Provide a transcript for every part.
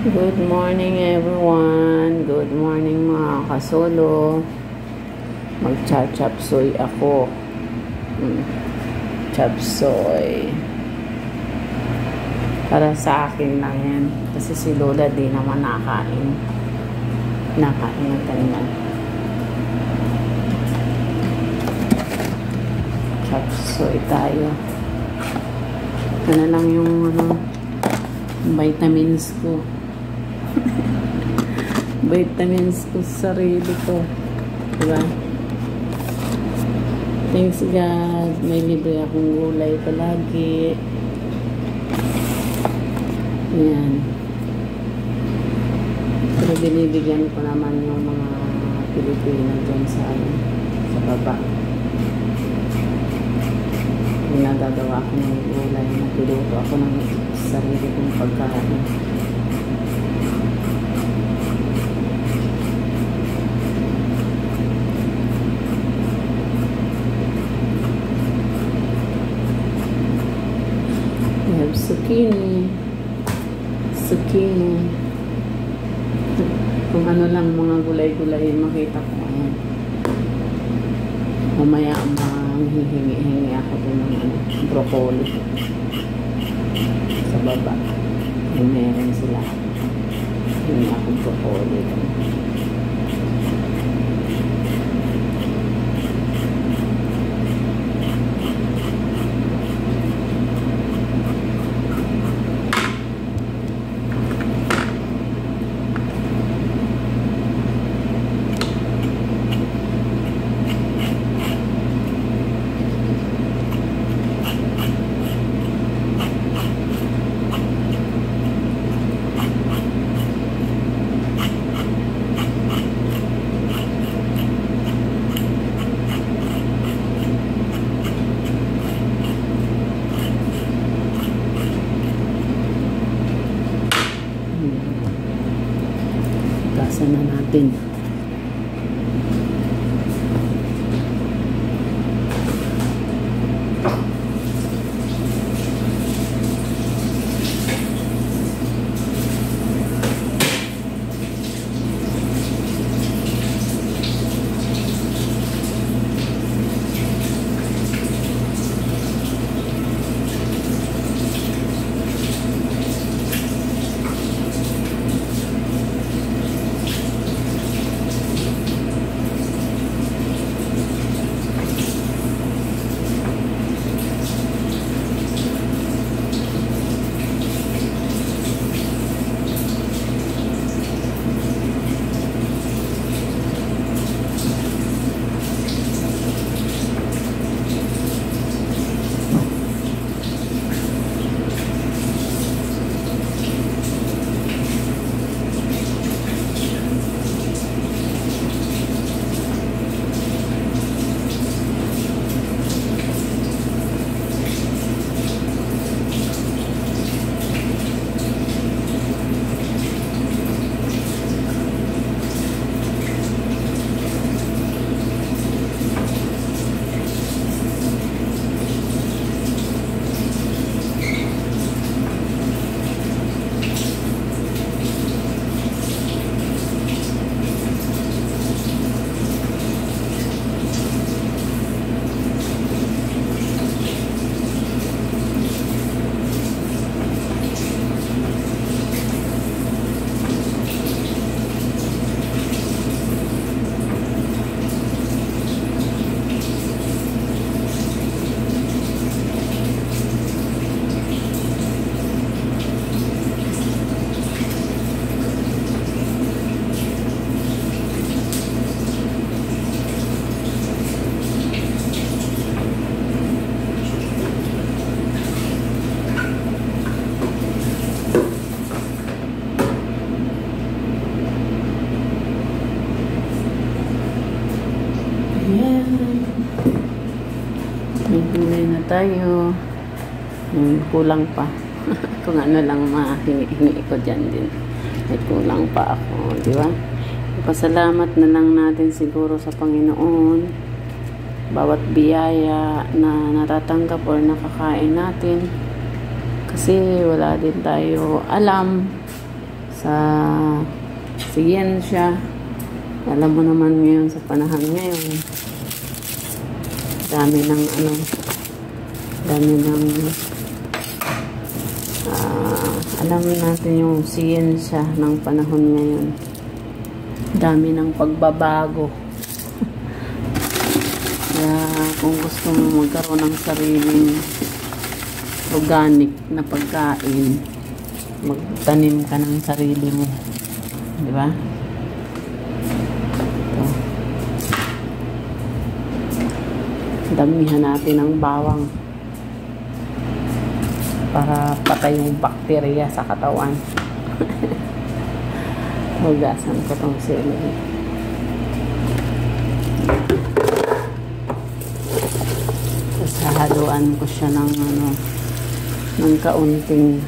Good morning everyone. Good morning mga kasolo. Magcha-chapsoy ako. Chapsoy. Para sa akin lang yan. Kasi si Lola di naman nakain. Nakain ng kanina. Chapsoy tayo. Ito na lang yung vitamins ko. Vitamins ko sa sarili ko. Diba? Thanks God. May libre akong gulay palagi. Yan. Pero binibigyan ko naman yung mga Pilipino dyan sa baba. Nagagawa ko ng gulay. Natuluto ako ng sarili kong pagkain. Zucchini. Kung ano lang mga gulay-gulay makita ko. Ayan. Mamaya hihingi ako ng broccoli sa baba. Ay, meron sila. Hingi ako broccoli. Gasan na natin. May gulay na tayo. Kulang pa. Kung ano lang mahingi ko dyan din. May kulang pa ako. Di ba? Pasalamat na lang natin siguro sa Panginoon. Bawat biyaya na natatanggap or nakakain natin. Kasi wala din tayo alam sa siyensya. Alam mo naman ngayon sa panahon ngayon, dami ng alam natin yung siyensya ng panahon ngayon. Dami ng pagbabago. Kaya kung gusto mo magkaroon ng sariling organic na pagkain, magtanim ka ng sarili mo. Di ba? Ito. Damihan natin ng bawang para patay yung bakterya sa katawan. Hugasan ko tong celery. Tapos hahaluan ko siya ng kaunting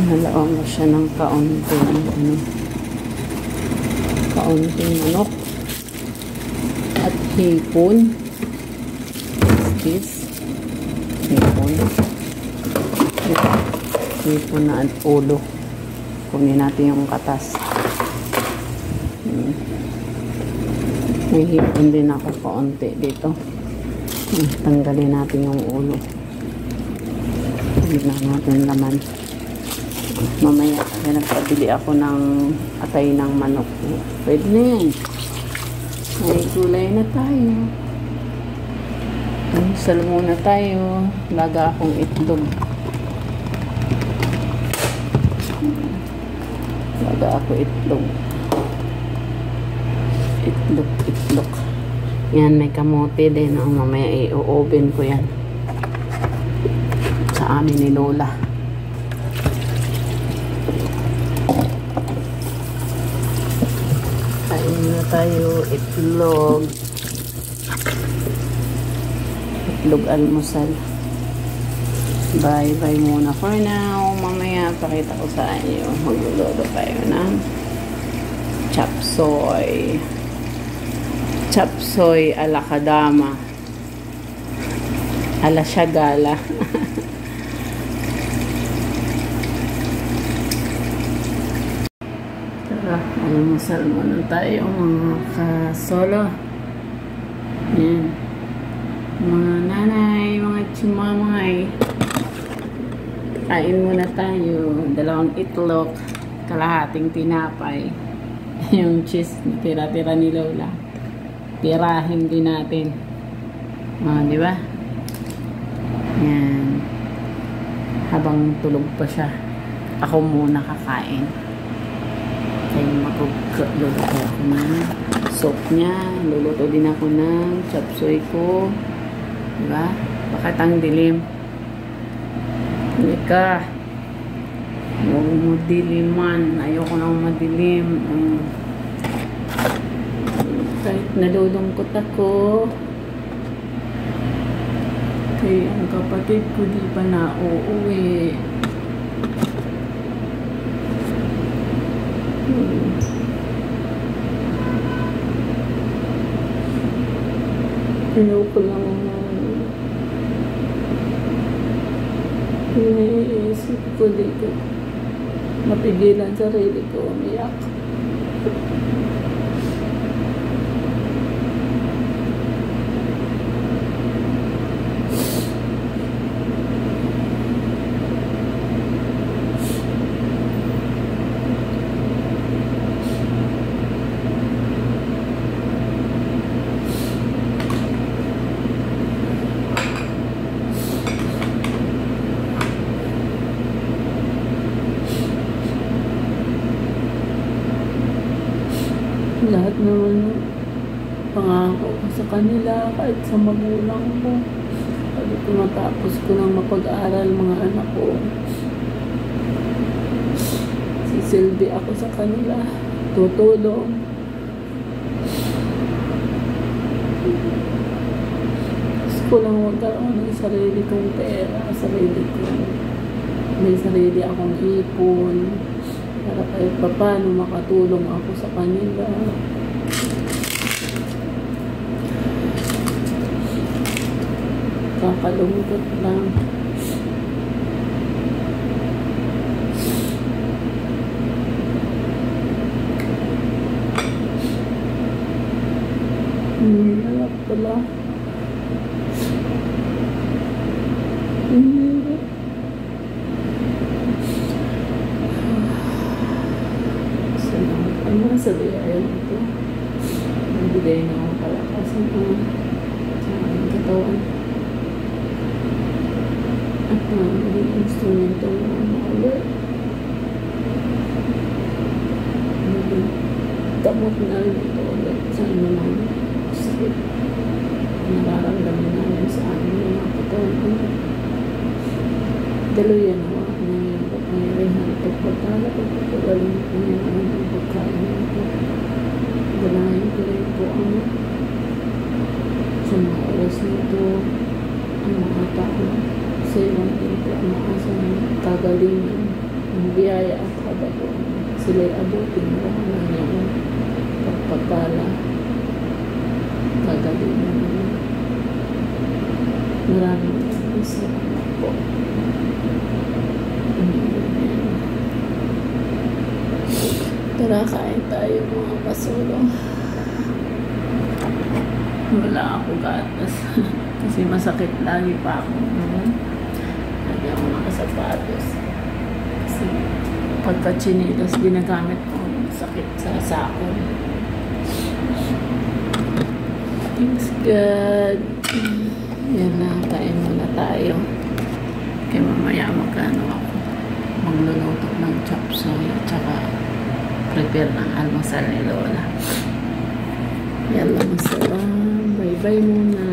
halawan ko siya ng kaunting manok at hipon. This hipon na at ulo. Kunin natin yung katas. May hipon din ako kaunti dito. Tanggalin natin yung ulo. Tignan natin laman. Mamaya, nagpabili ako ng atay ng manok. Pwede na yan. May gulay na tayo. Sal muna tayo. Laga akong itlog. Laga ako itlog. Itlog. Yan, may kamote din. Mamaya i-oven ko yan. Sa amin ni Lola. Kain na tayo. Itlog almusal. Bye muna for now. Mamaya pakita ko sa inyo. Magluluto tayo ng chapsoy ala kadama, ala shagala. Tara, almusal muna tayo mga kasolo. Yan, mga nanay, mga chimamay, kain muna tayo. 2 itlog, kalahating tinapay. Yung cheese, tira-tira ni Lola, tirahin din natin. Di ba? Yan. Habang tulog pa siya, ako muna kakain. Kaya magluluto ako ng soup niya. Luluto din ako ng chapsoy ko. Diba? Bakit ang dilim? Hindi ka. Huwag mo diliman. Ayoko nang madilim. Kahit nalulungkot ako. Kaya ang kapatid ko di pa na uuwi. Ayoko lang iniisip ko dito. Mapigilan sarili ko umiyak. Lahat naman pangako ko sa kanila, kahit sa magulang ko. Sabi ko, matapos ko nang mapag-aral mga anak ko, sisilbi ako sa kanila, tutulong. Gusto ko lang magkaroon ng sarili kong pera, may sarili akong ipon, para kahit paano makatulong ako sa kanila. Kakalungkot lang. Lola. Mm. Salamat ang mga sabihan ito. Nagbigay na ako palakas sa aking katawan. At mga instrumento na ulit. Damot na rin ito ulit sa anumang sakit. Nararamdaman namin sa aming mga katawan. Daluyan ako na yung kapangyarihan at pagpapala at pagpapagaling ko na ang pagkain nito. Dalayan ko rin po ang sa mga oras nito ang mga tao sa ibang ito ang maasang kagalingan ang biyaya at kabayon. Sila'y abutin mo ang niyang pagpapala kagalingan. Maraming salamat po. Tara, kain tayo mga pasulo. Wala ako gatas. Kasi masakit lagi pa ako. Lagi ako nakasapatos. Kasi pagka-chinilas, ginagamit ko sakit sa sako. Thanks God. Yan na, kain muna tayo. Kaya mamaya magkano ako. Magluluto ng chop suey at saka prepare ng almusal ni Lola. Yan lang, salam. Bye-bye muna.